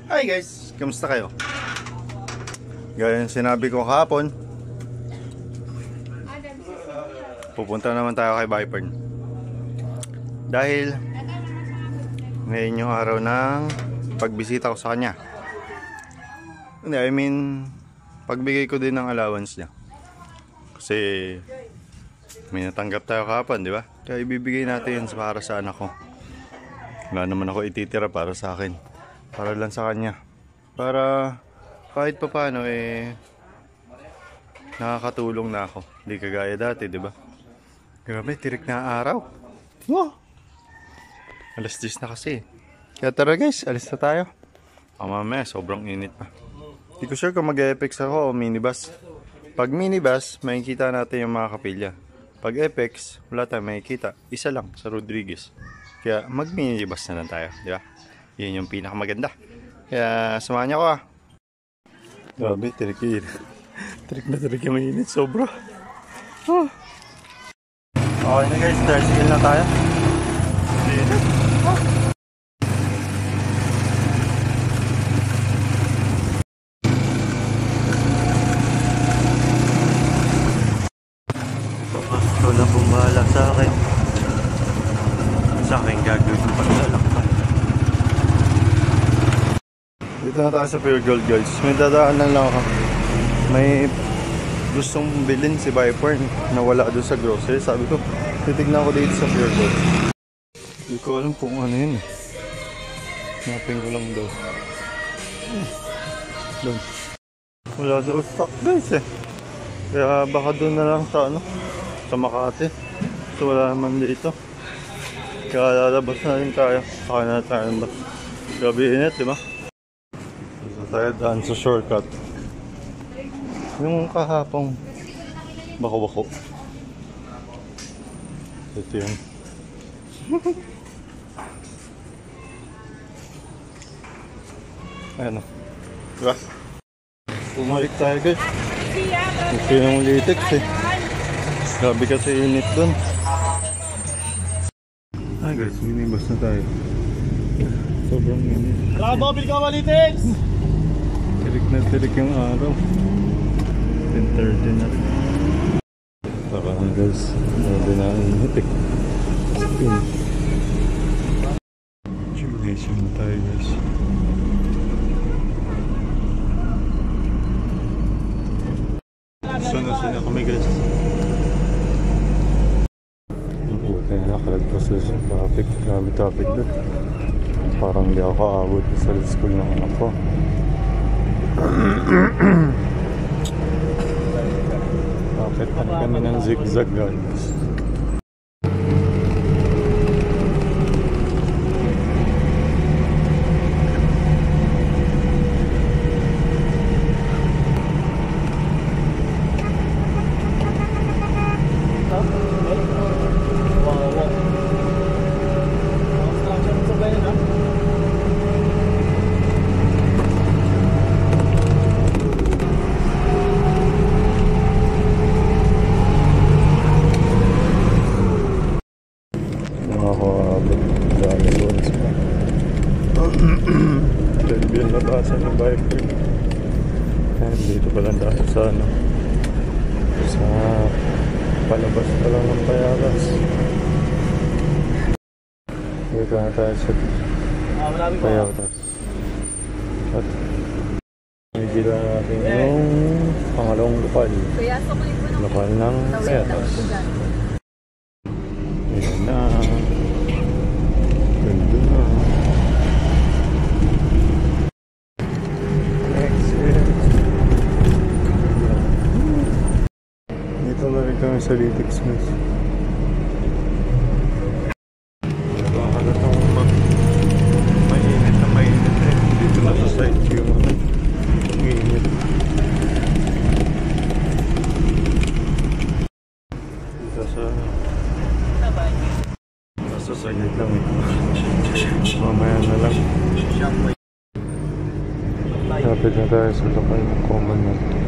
Hi guys, kamusta kayo? Gaya ng sinabi ko kahapon, pupunta naman tayo kay Vipern. Dahil ngayon yung araw ng pagbisita ko sa kanya. I mean, pagbigay ko din ng allowance niya. Kasi may natanggap tayo kahapon, di ba? Kaya ibibigay natin yun para sa anak ko. Wala naman ako ititira para sa akin. Para lang sa kanya. Para kahit pa paano nakakatulong na ako. Hindi kagaya dati, di ba? Grabe, tirik na araw. Wow! Alas 10 na kasi. Kaya tara guys, alis na tayo. Mamaya, sobrang init pa. Hindi ko sure kung mag-Apex ako o minibus. Pag minibus, makikita natin yung mga kapilya. Pag Apex, wala tayong makikita. Isa lang, sa Rodriguez. Kaya mag-minibus na lang tayo, di ba? Yan yung pinakamaganda. Kaya samahan niyo ako ah. Grabe, tirik yun. Tirik na tirik yung mainit, sobra. Oh. Okay na guys, tricycle na tayo. Ito na bumahala sa akin. Sa akin gagawin yung paglalakbay. Dito na tayo sa Pure Gold guys. May dadaanan lang ako. May gustong bilhin si Viper na wala doon sa grocery. Sabi ko, titignan ko dito sa Pure Gold. Hindi ko alam kung ano yun. Hanapin ko lang daw. Doon. Wala daw stock guys eh. Kaya baka doon na lang sa ano, sa Makati. So wala naman dito. Kaya lalabas na rin tayo. Saka na tayo ba? Grabe init, di ba? Tayo daan sa shortcut. Yung kahapong bako-bako. Ito yun. Ayan o. Diba? Bumalik tayo guys. Ito yung latex eh. Grabe kasi init dun. Ay guys, minibus na tayo. Sobrang init. Bravo, bil ka malitex! Tirik na tirik yung araw. 10:30 na. Saka na guys, grabe na init eh. Gymnasium na tayo guys. Sunod-sunod na kami guys. Buti na nakalagpas sa traffic. Grabe traffic doon. Parang hindi ako kaabot sa school ng anak ko. Bakit ano kami ng zigzag guys? Yung labasan ng Viper. Dito pa lang tayo sa ano, sa palabas pa lang ng Payagas. Dito na tayo sa Payagas. At may gila natin yung pangalawang lokal. Lokal ng Payagas. Ayan na. Ganda na. Kami sa latex guys. Baka na itong mainit na mainit eh. Dito na sa side view naman. Mainit. Dito sa side lang eh. Mamaya na lang. Lapit na tayo sa lokal ng common natin.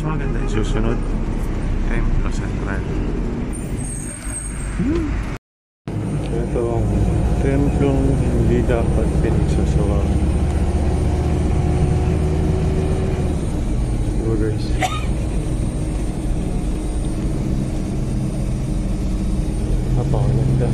maganda yung susunod. Templo Central. Ito ang templong hindi dapat pinagsasawa. So guys, napakaganda.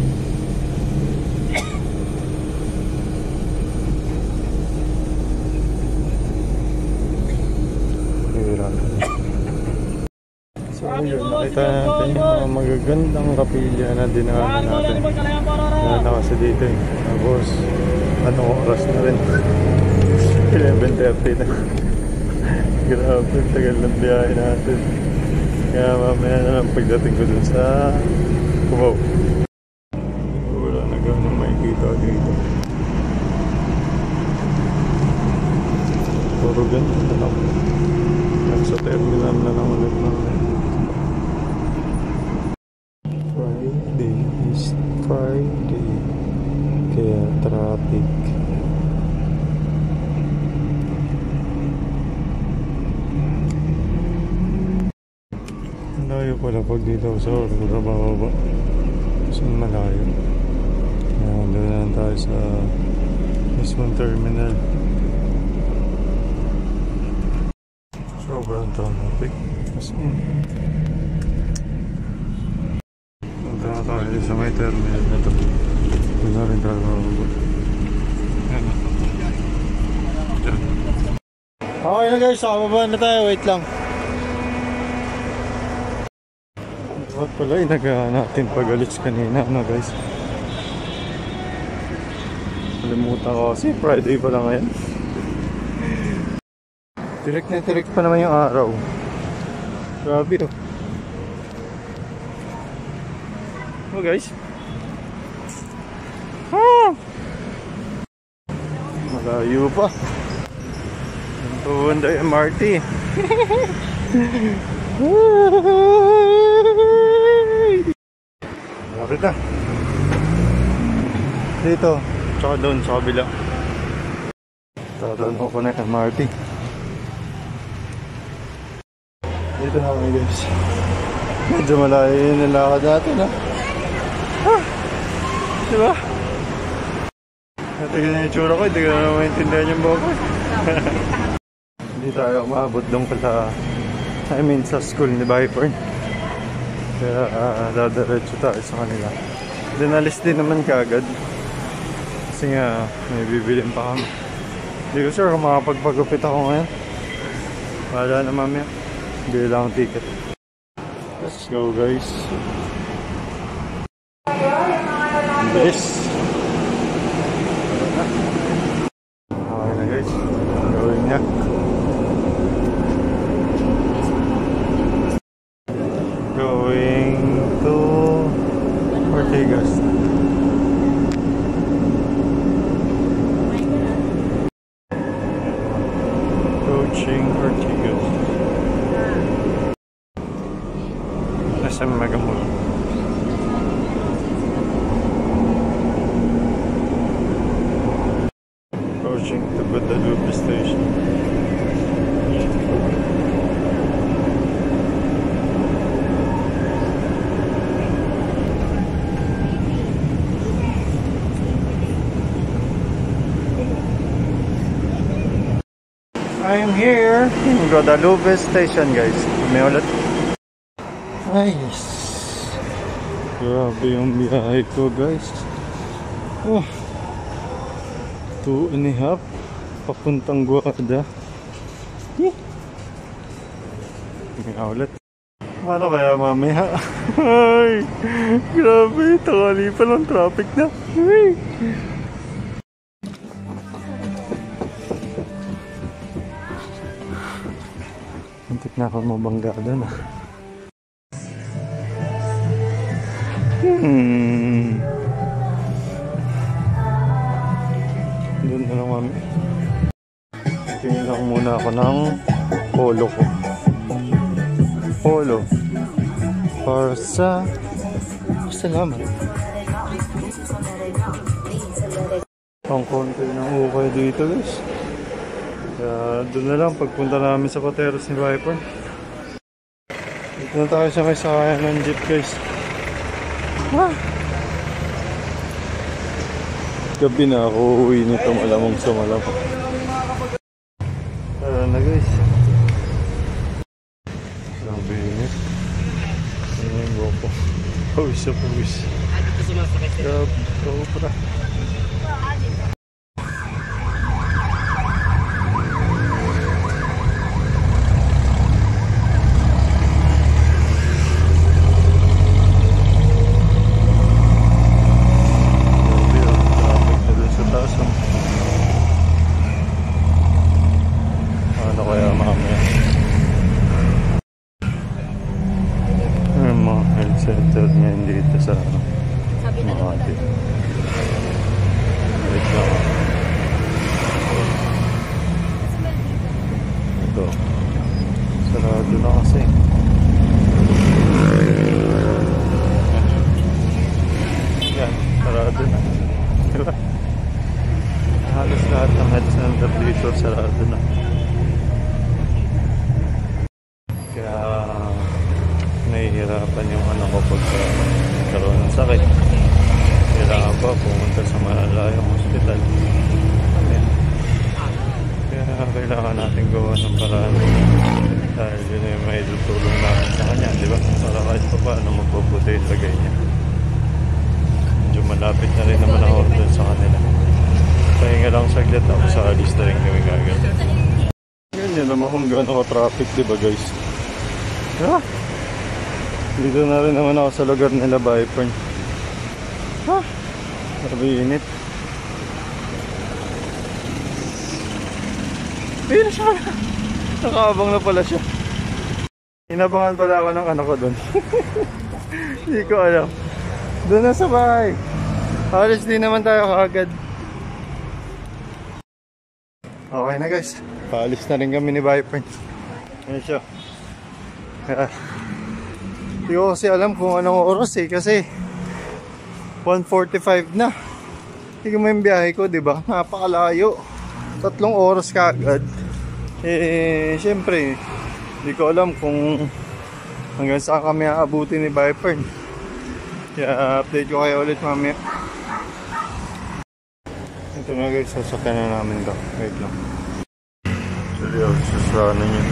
So yun, nakita natin yung mga magagandang kapilya na dinaanan natin. Nala kasi dito eh. Tapos, anong oras na rin? 11:30 na. Grabe, tagal ng biyahe natin. Kaya mamaya na lang pagdating ko dun sa Cubao. Wala na gano'ng makikita dito. Puro ganito na lang. Sa terminal na lang ulit namin. Friday is Friday. Kaya traffic. Malayo pala pag dito sa Aurora bababa. Kasi malayo. Doon na tayo sa mismong terminal. Sobrang traffic. Kasi punta na tayo sa may terminal na ito. Doon na rin tayo bababa. Okay na guys, nakababa na tayo. Wait lang. Dapat pala inagaan natin pag-alits kanina, no guys. Kalimutan ko kasi Friday pa lang ngayon. Tirik na tirik pa naman yung araw. Grabe oh. Oh guys. Malayo pa. Ang MRT. Lapit na. Dito, tsaka doon sa kabila. Tatalo ko na yung MRT. Dito na kami guys. Medyo malayo yung nilakad natin ha. Diba? Natigil na yung tsura ko, hindi ko na maintindihan yung buhok ko. Hindi tayo umabot doon pa sa school ni Viper. Kaya dadiretso tayo sa kanila. Dinalis din naman kaagad. Kasi nga may bibilin pa kami. Hindi ko sure kung makapagpagupit ako ngayon. Wala na mamaya. Bili lang ang ticket. Let's go guys. Bilis. Okay na guys. Gawin niya. Going to Ortigas. Approaching Ortigas. Nasa Megamall. Approaching the Guadalupe station. I'm here in Guadalupe station guys. May ulit. Nice. Grabe yung biyahe ko guys. Oh. 2.5 papuntang Guada. May ulit. Ano kaya mamaya? Ay, grabe. Tangali pa lang traffic na. Ay. Muntik na ako mabangga doon ah. Doon na lang mami. Tingin lang muna ako ng polo ko. Polo. Para sa salamat. Ang konti ng ukay dito guys. Kaya doon na lang pagpunta namin sa Pateros ni Viper. Dito na tayo sa may sakayan ng jeep guys. Gabi na ako uuwi nito malamang sa malamang. Tara na guys. Grabe init. Ano yung gopo? Pawis sa pawis. Grabe, sobra. Center ngayon dito sa Makati. Wait lang. Ito. Sarado na kasi. Yan. Sarado na. Diba? Halos lahat ng head center dito sarado na. Kaya nahihirapan yung anak ko pag karoon ng sakit. Kailangan pa pumunta sa malalayong hospital. Kaya kailangan natin gawa ng paraan dahil yun yung may tutulong natin sa kanya, di ba? Para kahit pa paano magpaputi yung lagay niya. Medyo malapit na rin naman ako doon sa kanila. Pahinga lang saglit ako sa alis na rin kami kagad. Ganyan naman kung gano'n ka-traffic, di ba guys? Ha? Dito na rin naman ako sa lugar nila Byfern. Ha? Sabi init. Ayun siya. Nakaabang na pala siya. Inabangan pala ako ng anak ko doon. Hindi ko alam. Doon na sa bahay. Halos din naman tayo kaagad. Okay na guys. Paalis na rin kami ni Byfern. Ayun siya. Hindi ko kasi alam kung anong oras kasi 1:45 na. Hindi ko may biyahe ko, diba? Napakalayo. 3 oras kaagad. Siyempre, hindi ko alam kung hanggang saan kami aabuti ni Byfern. Kaya update ko kayo ulit mamaya. Ito na guys, sasakyan na namin daw. Wait lang. Seryoso sa ano yun.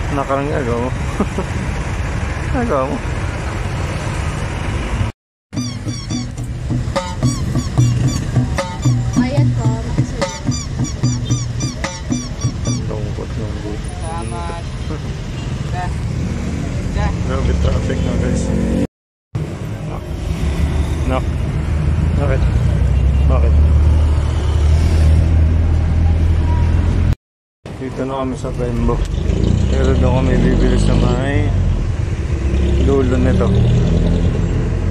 Nakarang agaw mo. Agaw mo. Ayan po. Lungkot ng buhay. Salamat. Grabe traffic na guys. No. Bakit? Bakit? Dito na kami sa Bembo. Pero doon kami bibili sa may dulo nito.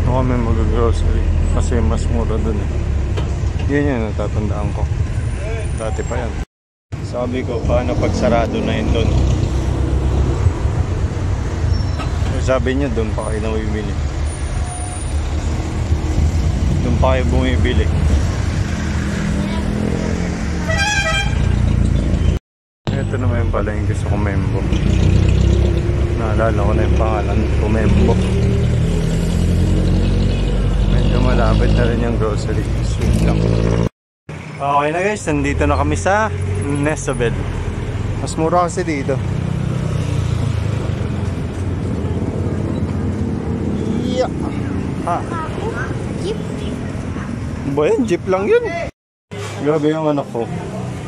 Doon kami mag-grocery. Kasi mas mura doon eh. Yun yun, natatandaan ko. Dati pa yan. Sabi ko, paano pag sarado na yun doon? Sabi niya, doon pa kayo na bumibili. Doon pa kayo bumibili. Ito naman yung pala yung gusto ko, Membo. Naalala ko na yung pangalan ko, Membo. Medyo malapit na rin yung grocery. Sweet lang. Okay na guys, nandito na kami sa Nesabel. Mas mura kasi dito. Yeah. Ha? Jeep. Ba yan? Jeep lang yun. Grabe yung anak ko.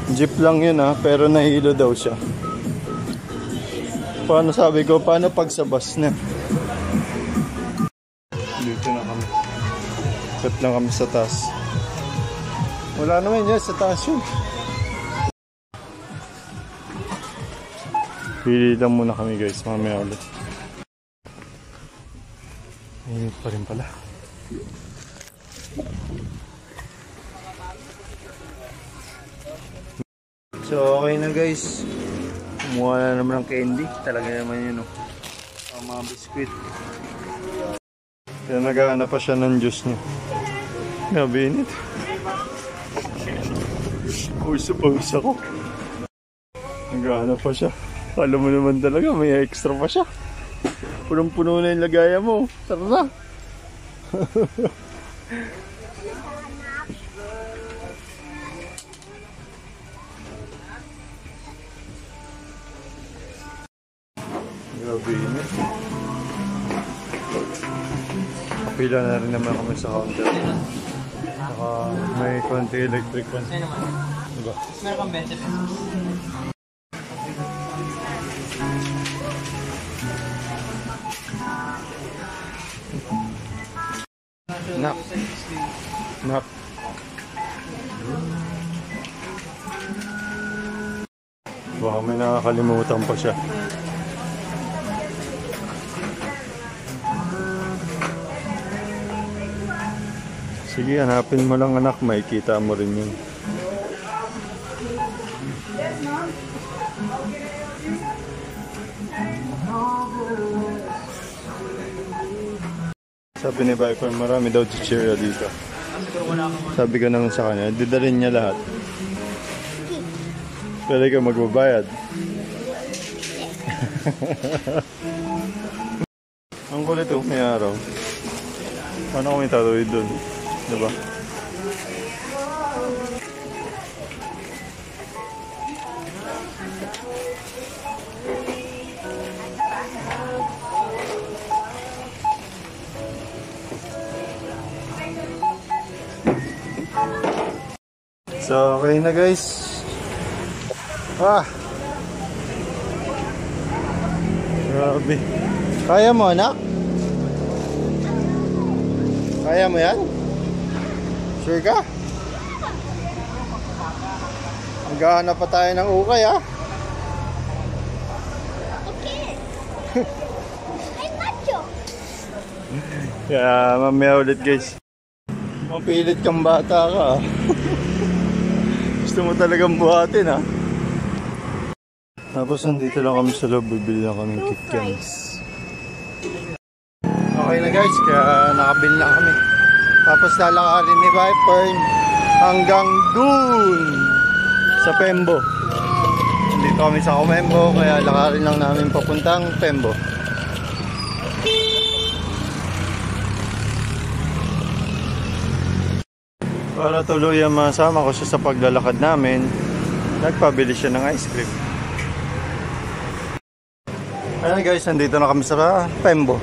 Jeep lang yun ha, pero nahilo daw siya. Paano sabi ko, paano pag sa bus na? Dito na kami. Kat lang kami sa taas. Wala naman yan, sa taas yun. Pili lang muna kami guys, mamaya ulit. Init pa rin pala. So okay na guys. Kumuha na naman ng candy. Talaga naman yun oh. Mga biskuit. Kaya naghahanap pa siya ng juice niya. Grabe init. Pawis ako. Naghahanap pa siya. Alam mo naman talaga, may extra pa siya. Punong-puno na yung lagayan mo. Tara na. Grabe yun. Kapila na rin naman kami sa counter. Saka may konti electric fan. Diba? Meron kang 20 pesos. Nak. Nak. Baka may nakakalimutan pa siya. Sige, hanapin mo lang anak, makikita mo rin yun. Sabi ni Viper, marami daw chichirya dito. Sabi ko naman sa kanya, didalhin niya lahat. Pwede ka magbabayad. Ang kulit oh, may araw. Paano kami tatawid dun? Diba? So, okay na guys. Grabe. Kaya mo anak? Kaya mo yan? Sure ka? Maghahanap pa tayo ng ukay ha? Okay. I'm macho. Kaya mamaya ulit guys. Mapilit kang bata ka. Gusto mo talagang buhatin ha. Tapos nandito lang kami sa loob, bibili lang kami KitKats. Okay na guys, kaya nakabili na kami. Tapos lalakarin ni Viper hanggang dun sa Pembo. Nandito kami sa Comembo, kaya lakarin lang namin papuntang Pembo. Para tuluyan masama ko siya sa paglalakad namin, nagpabili siya ng ice cream. Ayan guys, nandito na kami sa Pembo.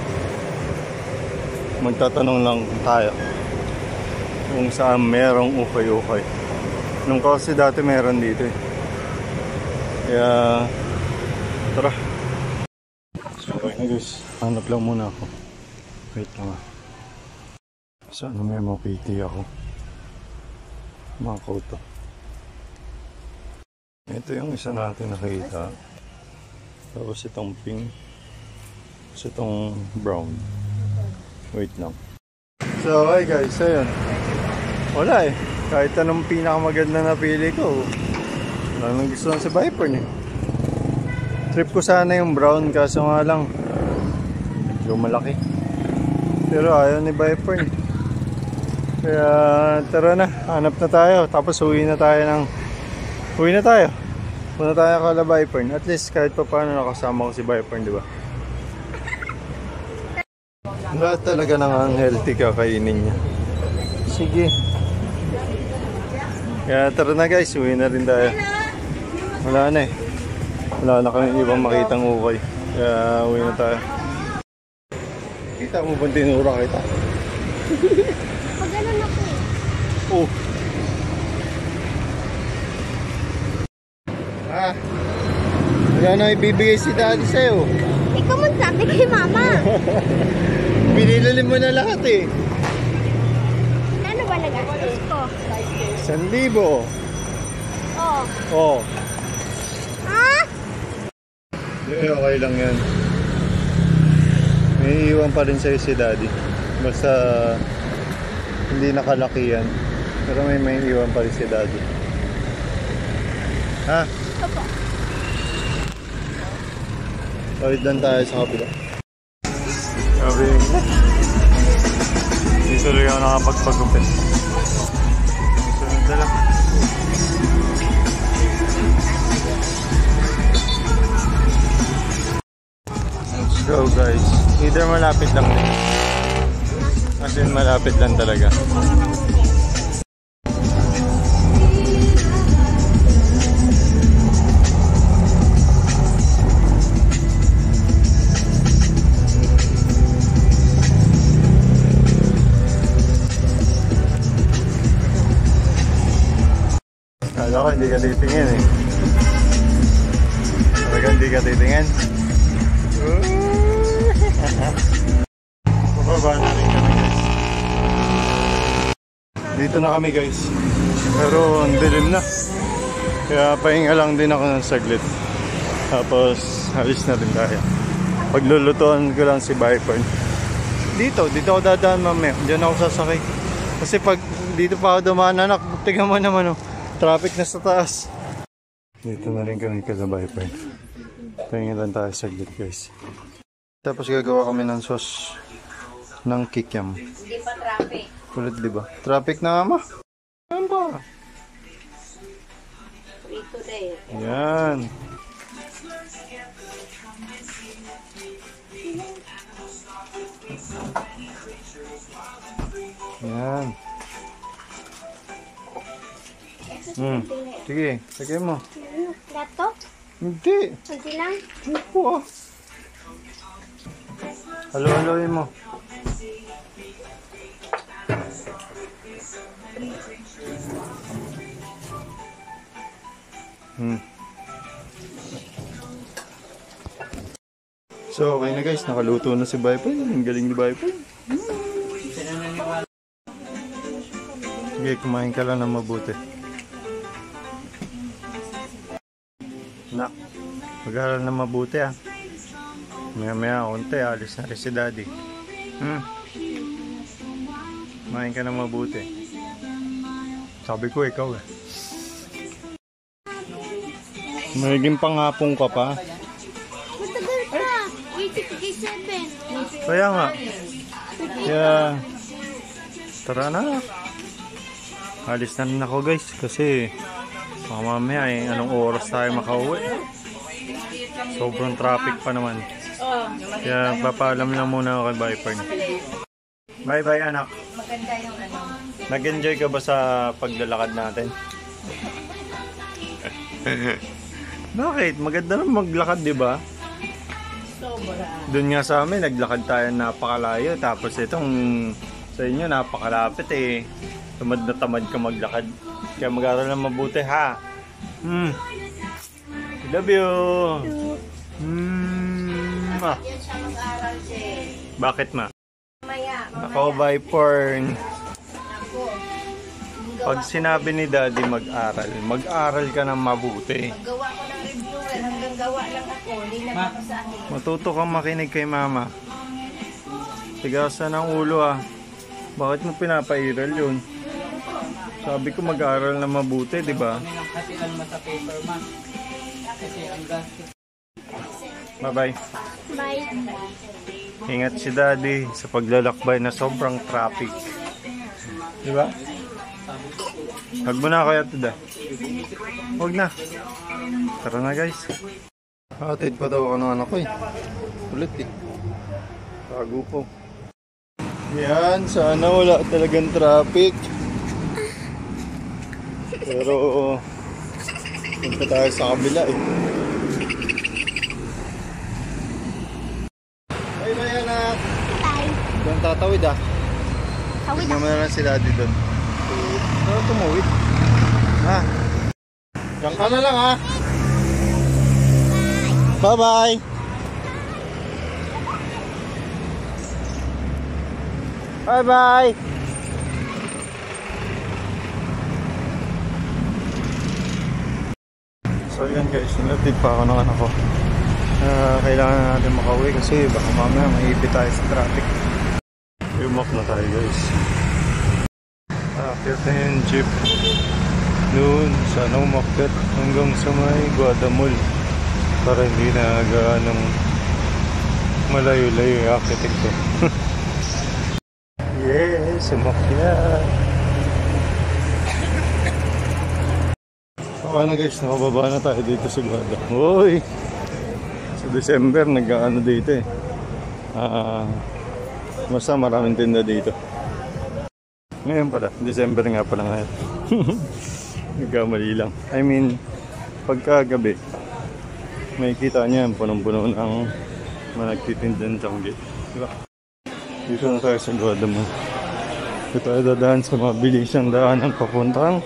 Magtatanong lang tayo kung saan merong ukay-ukay. Nung kasi dati meron dito eh. Kaya tara. So okay na guys, hanap lang muna ako. Wait lang ah. Saan may mapiti ako? Mga koto. Ito yung isa natin nakita. Tapos itong pink. Tapos itong brown. Wait lang. So okay guys, ayun. Wala eh. Kahit anong pinakamaganda na pili ko, wala nang gusto lang si Viper niya. Trip ko sana yung brown, kaso nga lang medyo malaki. Pero ayaw ni Viper niya. Kaya tara na, hanap na tayo. Tapos uwi na tayo. Punta tayo kala Viper. At least kahit pa paano nakasama ko si Viper, di ba? Lahat talaga nang unhealthy kakainin niya. Sige. Kaya tara na guys, uwi na rin tayo. Wala na eh. Wala na kami ibang makitang ukay. Kaya uwi na tayo. Kita mo ba tinura kita? Pag ganun ako eh. Oh. Wala na ibibigay si daddy sa'yo. Ikaw mo sabi kay mama. Binilali mo na lahat eh. Ano ba nagastos ko? 1,000. Oh. Oh. Ah? Okay lang yan. May iwan pa rin sa'yo si daddy. Basta hindi nakalaki yan. Pero may iwan pa rin si daddy. Ha? Opo. Pawid lang tayo sa kapila. Sabi yun. Hindi tuloy ako nakapagpagupit. Sunod na lang. Either malapit lang din. As in, malapit lang talaga. Kala ko hindi ka titingin eh. Talaga hindi ka titingin. Bababa na rin kami guys. Dito na kami guys. Pero ang dilim na. Kaya pahinga lang din ako ng saglit. Tapos alis na rin tayo. Paglulutuan ko lang si Viper. Dito ako dadaan mamaya. Diyan ako sasakay. Kasi pag dito pa ako dumaan anak, tingnan mo naman oh. Traffic na sa taas. Dito na rin kami kala Viper. Pahinga lang tayo saglit guys. Tapos gagawa kami ng sauce ng kikiam. Hindi pa traffic. Kulit diba? Traffic na ama. Ayan ba? Free today. Yan. Yan. Sige, sagay mo. Gato? Hindi. Hindi lang. Opo. Halo-haloin mo. So, okay na guys. Nakaluto na si Viper. Ang galing ni Viper. Sige, kumain ka lang ng mabuti. Nak, mag-aaral na mabuti ah. Maya-maya, konti, alis na rin si Daddy. Kumain ka ng mabuti. Sabi ko, ikaw eh. Magiging pangapong ka pa. Matagal pa. 8:57. Kaya nga. Kaya, tara na. Alis na rin ako guys, kasi mamaya eh, anong oras tayo makauwi? Sobrang traffic pa naman. Kaya papaalam lang muna ako kay Viper. Bye bye anak. Maganda yung ano. Nag-enjoy ka ba sa paglalakad natin? Bakit? Maganda na maglakad, di ba? Doon nga sa amin, naglakad tayo napakalayo. Tapos itong sa inyo, napakalapit eh. Tamad na tamad ka maglakad. Kaya mag-aaral na mabuti ha. Love you. Yan siya mag-aral din. Bakit ma? Mamaya. Ako, Viper. Ako. Pag sinabi ni Daddy mag-aral, mag-aral ka ng mabuti. Gawa ko ng reviewer. Hanggang gawa lang ako. Hindi na ako sa akin. Matuto kang makinig kay mama. Tigasan ng ulo ah. Bakit mo pinapairal yun? Sabi ko mag-aral na mabuti, di ba? Kasi lang sa paper ma. Kasi ang gastos. Bye-bye. Bye. Ingat si Daddy sa paglalakbay na sobrang traffic. Di ba? Huwag mo na kaya ito da. Huwag na. Tara na guys. Hatid pa daw ako ng anak ko eh. Ulit eh. Tago po. Yan, sana wala talagang traffic. Pero punta tayo sa kabila eh. Bye bye anak. Bye. Doon tatawid ah. Tawid Tignan mo na lang si Daddy doon. Ano tumawid? Ha? Diyan ka na lang ha. Bye bye. Bye bye. So yan guys, sinatid pa ako ng anak ko. Kailangan na natin makauwi kasi baka mamaya maipit tayo sa traffic. Umak na tayo guys. Akit na yung jeep. Noon, sana umakit hanggang sa may Guadamol. Para hindi na gaanong malayo-layo yung akitin ko. Yes, umakyat. So ano guys, nakababa na tayo dito sa Guada. Uy! Sa December, nag-ano dito eh. Basta maraming tinda dito. Ngayon pala, December nga pala ngayon. Nagkamali lang. I mean, pagkagabi, may kita niya punong-puno ng mga nagtitindan sa gate. Diba? Dito na tayo sa Guadalupe. Dito tayo dadaan sa mabilisang daan ng papuntang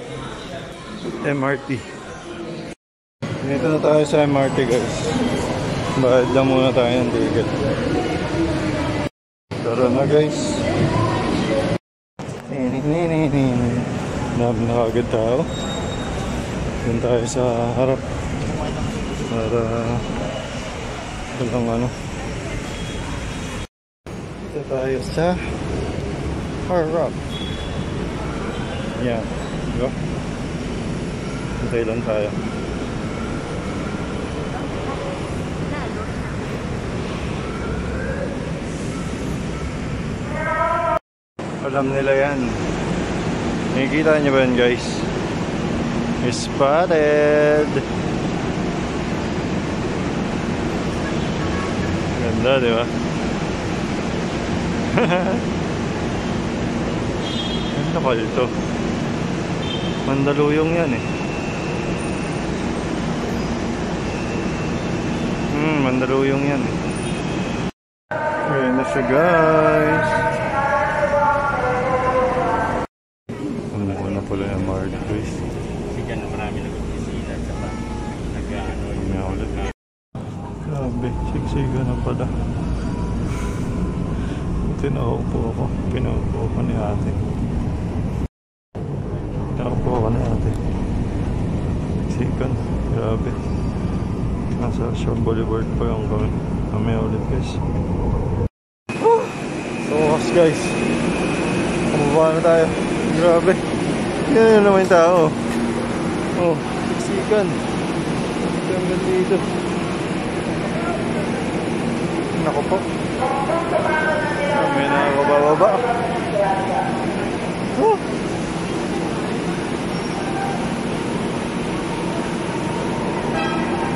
MRT. Dito na tayo sa MRT, guys. Bayad lang muna tayo ng ticket. Tara na, guys. Dami na agad tao. Doon tayo sa harap para walang ano. Dito tayo sa harap. Yan, diba? Hintay lang tayo. Alam nila yan. Nakikita niyo ba yan, guys? Spotted! Ganda, di ba? Ang lokal to. Mandaluyong yan eh. Mandaluyong yan eh. Ayan na siya, guys. Ano pala yung marketplace? Kasi dyan marami nag-isila sa pa. Nag-ano May ulit. Grabe, siksiga na pala. Ito nakaupo ako. Pinaupo ko ni ate. Pinaupo ko ni ate. Siksikan. Grabe. Nasa Shaw Boulevard pa yung kami. May ulit, guys. So, guys. Kumababa na tayo. Grabe. Yan naman yung tao. Oh, siksikan. Hanggang dito. Naku po. May nakakabababa. Oh.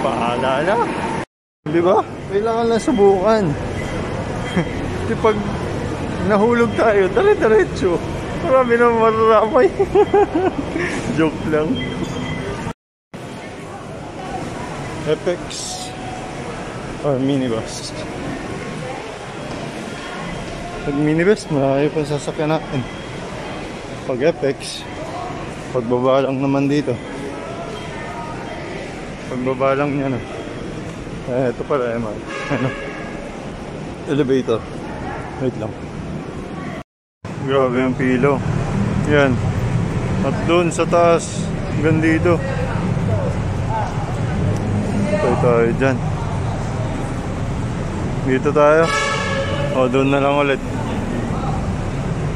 Paalala. Di ba? Kailangan lang subukan. Di pag nahulog tayo, dire-diretso. Marami na mararamay. Joke lang. Apex or minibus. Pag minibus, marami pa sasakyan natin. Pag Apex, pagbaba lang naman dito. Pagbaba lang niya na. Ito pala yung ano, elevator. Wait lang. Grabe ang pilo. Yan. At doon sa taas, hanggang dito. Tayo dyan. Dito tayo. O, doon na lang ulit.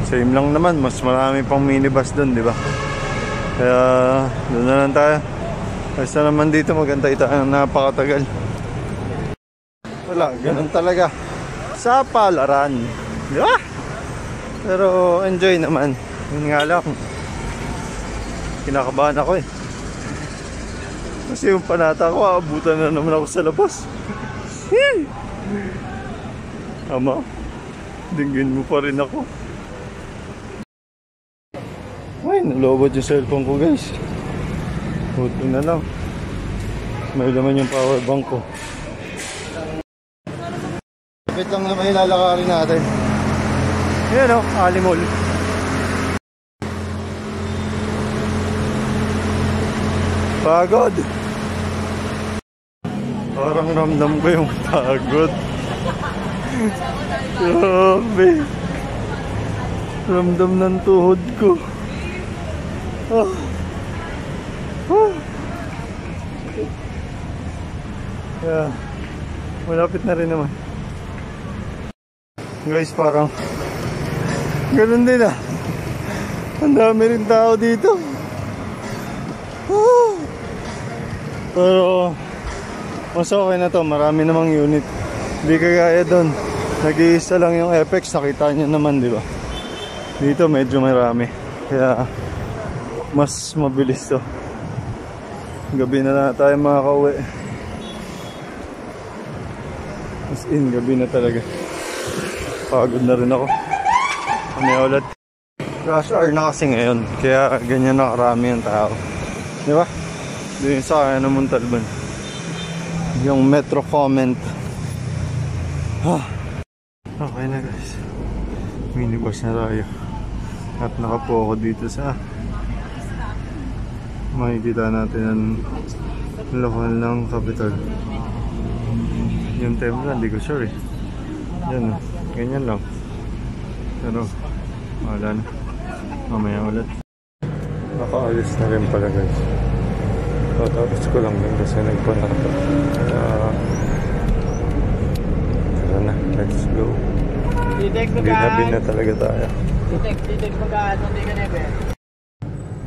Same lang naman. Mas marami pang minibus doon, di ba? Kaya, doon na lang tayo. Basta naman dito, magantay tayo ng napakatagal. Wala, ganun talaga. Sa palaran. Di ba? Pero enjoy naman. Yun nga lang. Kinakabahan ako eh. Kasi yung panata ko, aabutan na naman ako sa labas. Ama, dinggin mo pa rin ako. Ay, nalobot yung cellphone ko, guys. Buti na lang. May laman yung power bank ko. Kapit lang naman ilalakarin natin. Yan o, Alimol. Pagod. Parang ramdam ko yung pagod. Grabe. Ramdam ng tuhod ko. Oh. Oh. Yeah. Malapit na rin naman. Guys, parang ganun din ah. Ang dami rin tao dito. Oh. Pero mas okay na to. Marami namang unit. Hindi kagaya doon. Nag-iisa lang yung Apex. Nakita nyo naman, di ba? Dito medyo marami. Kaya mas mabilis to. Gabi na tayo makakauwi. As in, gabi na talaga. Pagod na rin ako. Kami ulit. Rush hour na kasi ngayon. Kaya ganyan na karami yung tao. Di ba? Doon sa kaya ng Montalban. Yung Metro Comment. Okay na guys. Minibus na tayo. At nakapo ako dito sa makikita natin ang lokal ng capital. Yung templo, hindi ko sure eh. Yan, ganyan lang. Pero wala na. Mamaya ulit. Nakaalis na rin pala guys. Tapos ko lang din kasi nagpunta ko. Tara na, let's go. Binabi na talaga tayo. Titek magkano, hindi ka nebe.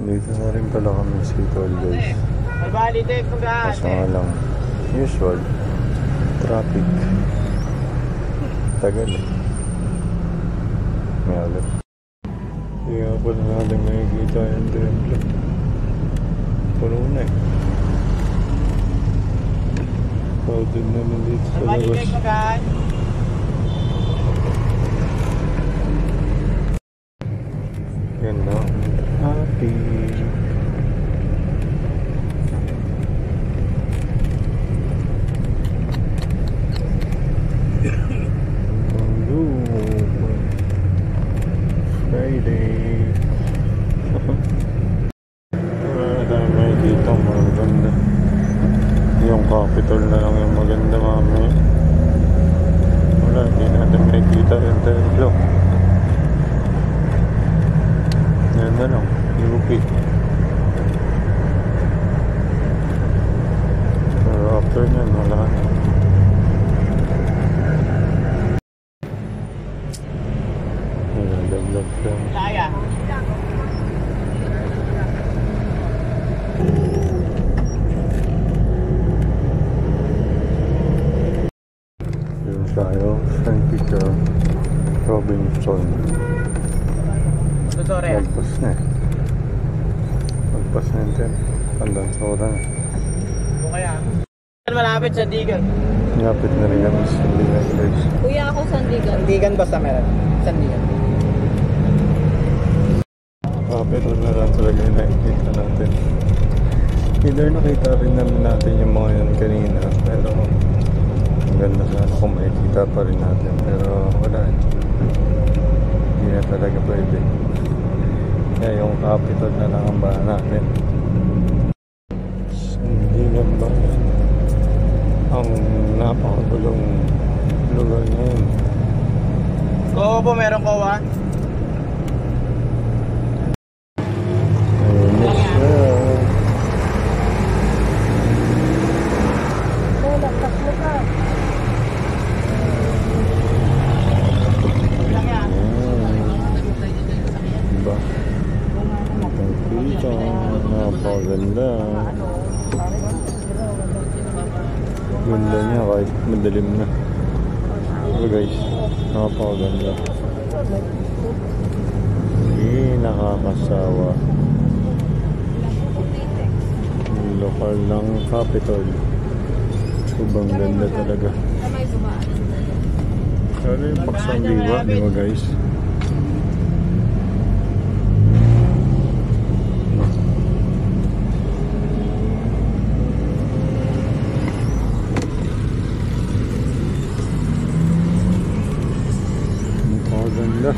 Dito na rin pala kami sa Tol guys. May bali, titek magkano. Kasama lang. Usual. Traffic. Tagal eh. May ulit. Hindi nga pala natin makikita yung templo. Puno na eh. Crowded naman dito sa May bali, labas. titek magkano. Ganda. Happy. Friday. Wala tayong makikita ang maganda. Yung Capitol na lang yung maganda mamaya. Wala, hindi natin makikita yung templo. Yan na lang, UP. Pero after nyan, wala na. Develop lang. Laya. Yung tayo, St. Peter, Robinson. Tutore. Magpas na eh. Magpas na yung tempo. Tandang sa oras na. Kung kaya. Malapit sa Digan. Lapit na rin kami sa Ligan guys. Kuya ako Sandigan. Digan basta meron. Sandigan. Pero na lang talaga yung nakikita natin. Either nakita rin naman natin yung mga yun kanina. Pero ang ganda sana kung makikita pa rin natin. Pero wala eh. Hindi na talaga pwede. Kaya yung Capitol na lang ang bahan natin. Hindi lang ba ang napakagulong lugar ngayon. Kowa po, meron kowa. Ayun na siya. Diba? Nakikita. Napakaganda. Ganda niya kahit madilim na. So guys, napakaganda. Nakakasawa. Yung lokal ng Capitol. Sobrang ganda talaga. Ano yung paksang diwa, di ba guys? Napakaganda.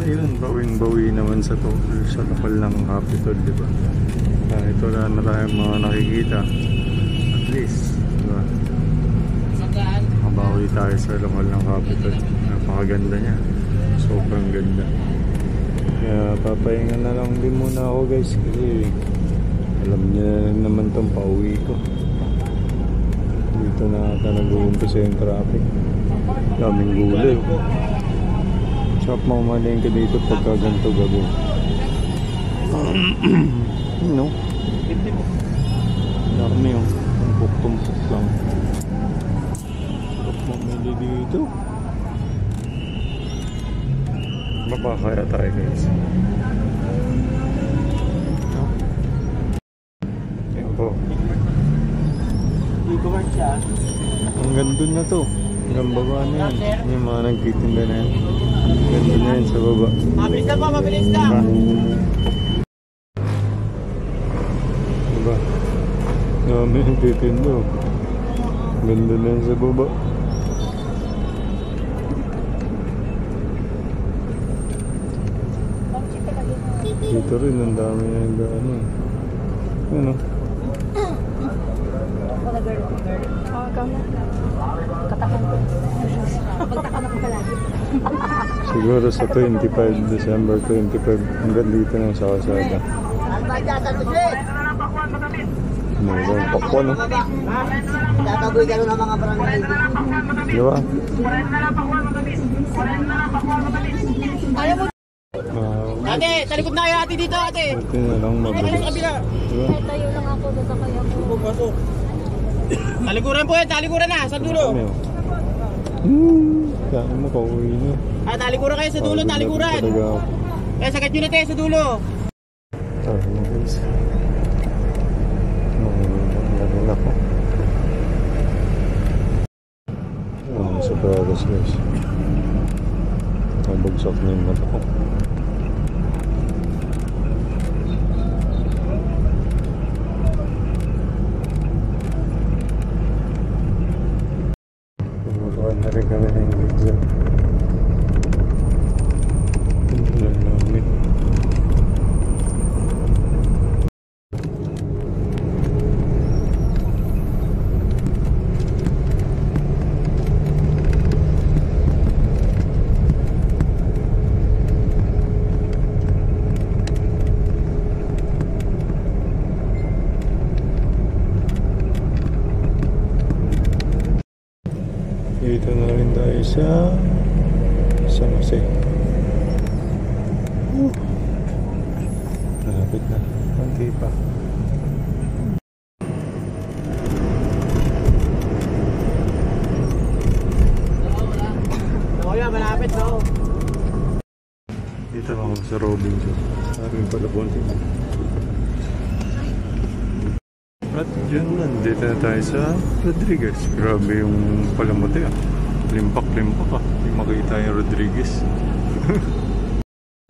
Ayun, bawing-bawi naman sa lokal ng Capitol, di ba? Kahit wala na tayong mga nakikita, at least, di ba? Mabawi tayo sa lokal ng Capitol. Napakaganda niya. Sobrang ganda. Kaya papahinga na lang din muna ako guys kasi alam niyo na naman tong pauwi ko. Dito na ata nag-uumpisa yung traffic. Daming gulay. Sarap mamamalengke dito pagka ganito gabi. No? Dami yung tumpok-tumpok lang. Sarap mamali dito. Baba kaya tayo guys. siya. Hanggang dun na to. Hanggang baba na yan. Yung mga nagtitinda na yan. Hanggang dun na yan sa baba. Mabilis lang po, mabilis lang. Diba? Dami nagtitinda. Hanggang dun na yan sa baba. Dito rin, ang dami na yung ano. Ano? Siguro sa 25, December 25, hanggang dito na sa kasada. Mayroon pakwa, no? Tataboy ka ng mga barangay. Diba? Ate, talikod na kayo ate dito ate. Ito na lang mabilis. Diba? Tayo lang ako, sasakay ako. Pasok. Talikuran po yan, talikuran na, sa dulo. Kaya mo, pauwi na. Ah, talikuran kayo sa dulo, talikuran. Kaya sagat nyo na tayo sa dulo. Tara mo guys. Nangyayari ako. Sa Paris guys. Nabagsak na yung mata ko. Pumutuan na rin kami ng video. Tingnan namin. Dito na rin tayo sa San Jose. Malapit na. Konti pa. Kuya, malapit daw. Dito ako sa Robinson. Sabi pala konti. At yun, nandito na tayo sa Rodriguez. Grabe yung palamuti ah. Limpak-limpak ah. Hindi makita yung Rodriguez.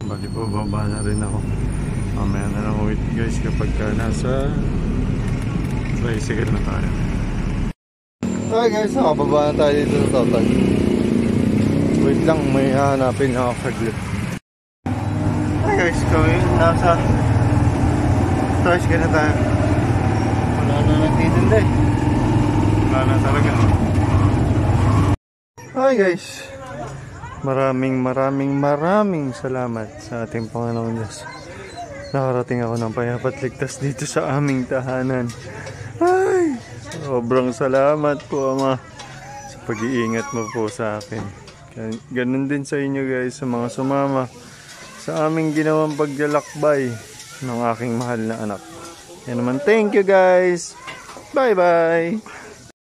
Bali po, baba na rin ako. Mamaya na lang wait guys kapag ka nasa tricycle na tayo. Okay guys, nakababa na tayo dito sa Total. Wait lang, may hahanapin ako saglit. Hi guys, kami nasa tricycle na tayo. Wala na nagtitinda eh. Wala na talaga. Hi guys. Maraming salamat sa ating Panginoon Diyos. Nakarating ako ng payapat ligtas dito sa aming tahanan. Ay, sobrang salamat po Ama sa pag-iingat mo po sa akin. Ganun din sa inyo guys, sa mga sumama sa aming ginawang paglalakbay ng aking mahal na anak. Yan naman, thank you guys. Bye bye.